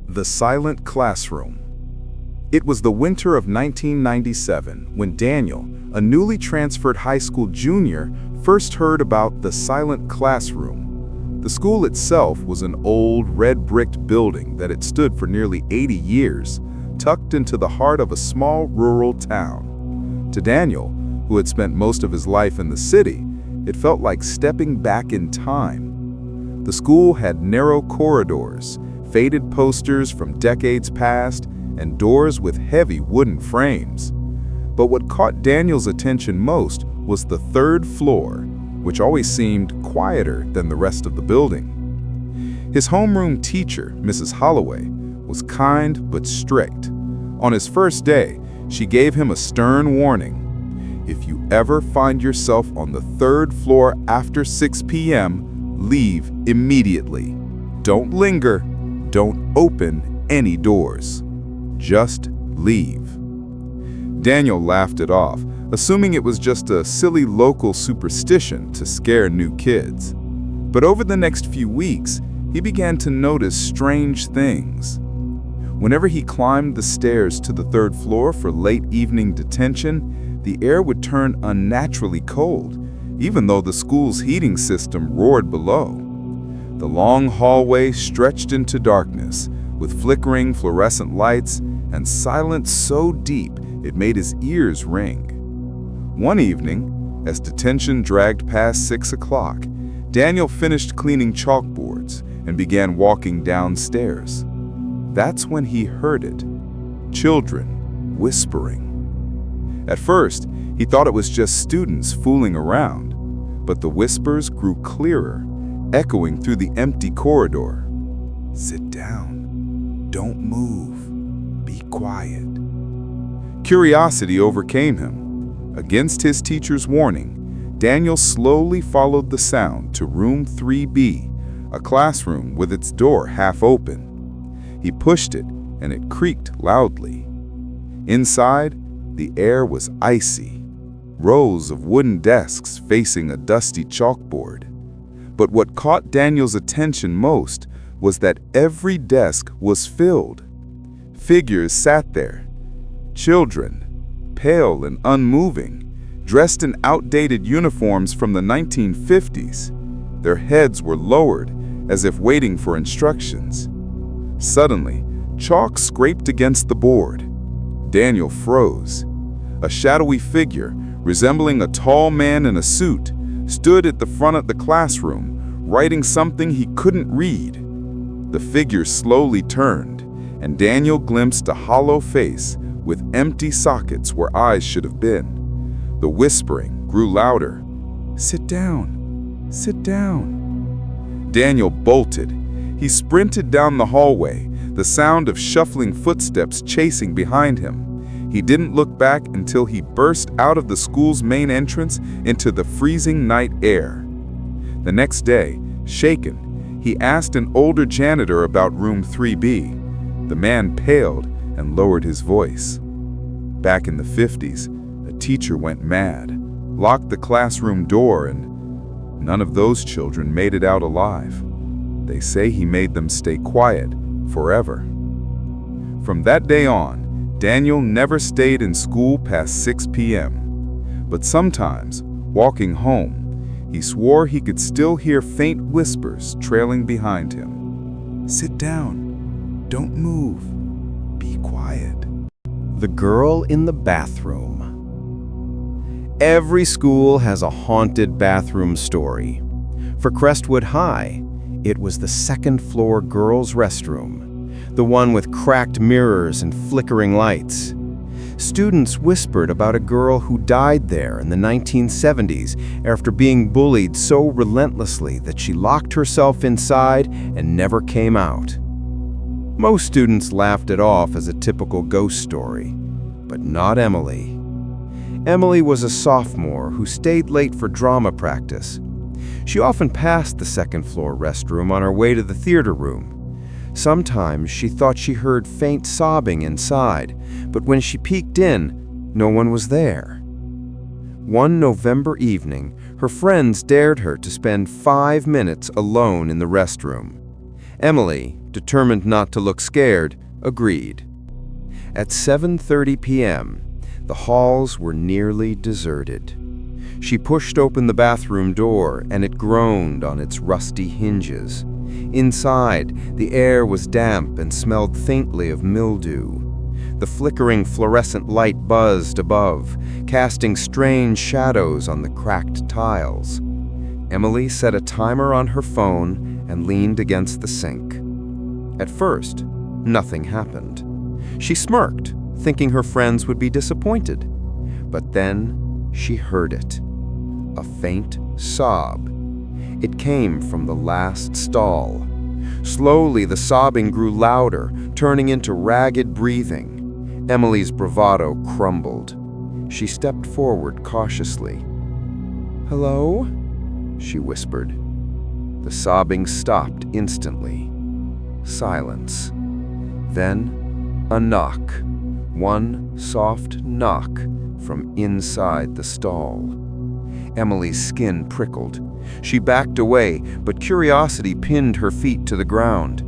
The silent classroom. It was the winter of 1997 when Daniel, a newly transferred high school junior, first heard about the silent classroom. The school itself was an old, red-bricked building that had stood for nearly 80 years, tucked into the heart of a small rural town. To Daniel, who had spent most of his life in the city, it felt like stepping back in time. The school had narrow corridors, faded posters from decades past, and doors with heavy wooden frames. But what caught Daniel's attention most was the third floor, which always seemed quieter than the rest of the building. His homeroom teacher, Mrs. Holloway, was kind but strict. On his first day, she gave him a stern warning. If you ever find yourself on the third floor after 6 p.m., leave immediately. Don't linger. Don't open any doors. Just leave. Daniel laughed it off, assuming it was just a silly local superstition to scare new kids. But over the next few weeks, he began to notice strange things. Whenever he climbed the stairs to the third floor for late evening detention, the air would turn unnaturally cold, even though the school's heating system roared below. The long hallway stretched into darkness, with flickering fluorescent lights and silence so deep it made his ears ring. One evening, as detention dragged past 6 o'clock, Daniel finished cleaning chalkboards and began walking downstairs. That's when he heard it. Children whispering. At first, he thought it was just students fooling around, but the whispers grew clearer, echoing through the empty corridor. Sit down. Don't move. Be quiet. Curiosity overcame him. Against his teacher's warning, Daniel slowly followed the sound to room 3B, a classroom with its door half open. He pushed it, and it creaked loudly. Inside, the air was icy, rows of wooden desks facing a dusty chalkboard. But what caught Daniel's attention most was that every desk was filled. Figures sat there. Children, pale and unmoving, dressed in outdated uniforms from the 1950s. Their heads were lowered, as if waiting for instructions. Suddenly, chalk scraped against the board. Daniel froze. A shadowy figure, resembling a tall man in a suit, stood at the front of the classroom, writing something he couldn't read. The figure slowly turned, and Daniel glimpsed a hollow face with empty sockets where eyes should have been. The whispering grew louder. Sit down. Sit down. Daniel bolted. He sprinted down the hallway, the sound of shuffling footsteps chasing behind him. He didn't look back until he burst out of the school's main entrance into the freezing night air. The next day, shaken, he asked an older janitor about room 3B. The man paled and lowered his voice. Back in the 50s, a teacher went mad, locked the classroom door, and none of those children made it out alive. They say he made them stay quiet forever. From that day on, Daniel never stayed in school past 6 p.m. But sometimes, walking home, he swore he could still hear faint whispers trailing behind him. Sit down. Don't move. Be quiet. The girl in the bathroom. Every school has a haunted bathroom story. For Crestwood High, it was the second-floor girls' restroom, the one with cracked mirrors and flickering lights. Students whispered about a girl who died there in the 1970s after being bullied so relentlessly that she locked herself inside and never came out. Most students laughed it off as a typical ghost story, but not Emily. Emily was a sophomore who stayed late for drama practice. She often passed the second-floor restroom on her way to the theater room. Sometimes she thought she heard faint sobbing inside, but when she peeked in, no one was there. One November evening, her friends dared her to spend 5 minutes alone in the restroom. Emily, determined not to look scared, agreed. At 7:30 p.m., the halls were nearly deserted. She pushed open the bathroom door, and it groaned on its rusty hinges. Inside, the air was damp and smelled faintly of mildew. The flickering fluorescent light buzzed above, casting strange shadows on the cracked tiles. Emily set a timer on her phone and leaned against the sink. At first, nothing happened. She smirked, thinking her friends would be disappointed. But then she heard it. A faint sob. It came from the last stall. Slowly, the sobbing grew louder, turning into ragged breathing. Emily's bravado crumbled. She stepped forward cautiously. "Hello?" she whispered. The sobbing stopped instantly. Silence. Then, a knock. One soft knock from inside the stall. Emily's skin prickled. She backed away, but curiosity pinned her feet to the ground.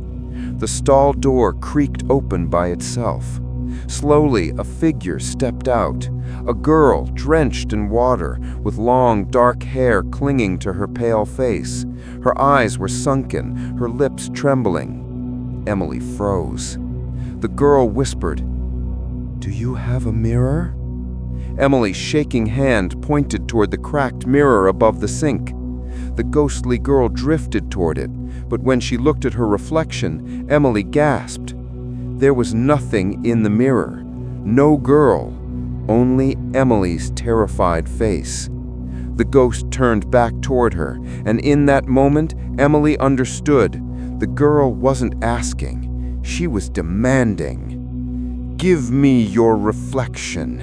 The stall door creaked open by itself. Slowly, a figure stepped out, a girl drenched in water, with long, dark hair clinging to her pale face. Her eyes were sunken, her lips trembling. Emily froze. The girl whispered, "Do you have a mirror?" Emily's shaking hand pointed toward the cracked mirror above the sink. The ghostly girl drifted toward it, but when she looked at her reflection, Emily gasped. There was nothing in the mirror. No girl. Only Emily's terrified face. The ghost turned back toward her, and in that moment, Emily understood. The girl wasn't asking. She was demanding. "Give me your reflection."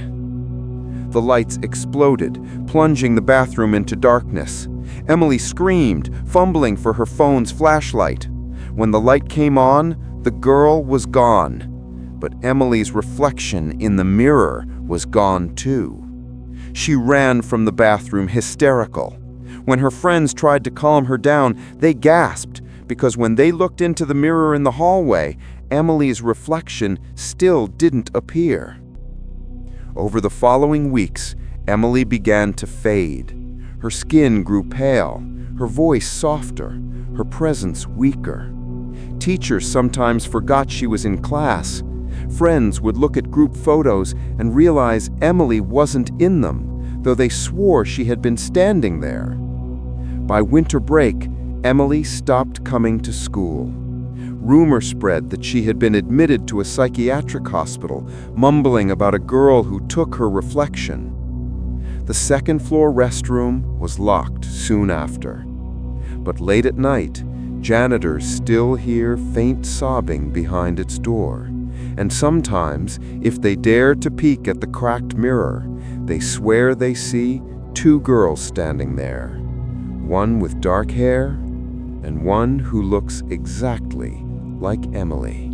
The lights exploded, plunging the bathroom into darkness. Emily screamed, fumbling for her phone's flashlight. When the light came on, the girl was gone. But Emily's reflection in the mirror was gone too. She ran from the bathroom hysterical. When her friends tried to calm her down, they gasped, because when they looked into the mirror in the hallway, Emily's reflection still didn't appear. Over the following weeks, Emily began to fade. Her skin grew pale, her voice softer, her presence weaker. Teachers sometimes forgot she was in class. Friends would look at group photos and realize Emily wasn't in them, though they swore she had been standing there. By winter break, Emily stopped coming to school. Rumor spread that she had been admitted to a psychiatric hospital, mumbling about a girl who took her reflection. The second-floor restroom was locked soon after. But late at night, janitors still hear faint sobbing behind its door. And sometimes, if they dare to peek at the cracked mirror, they swear they see two girls standing there. One with dark hair, and one who looks exactly like Emily.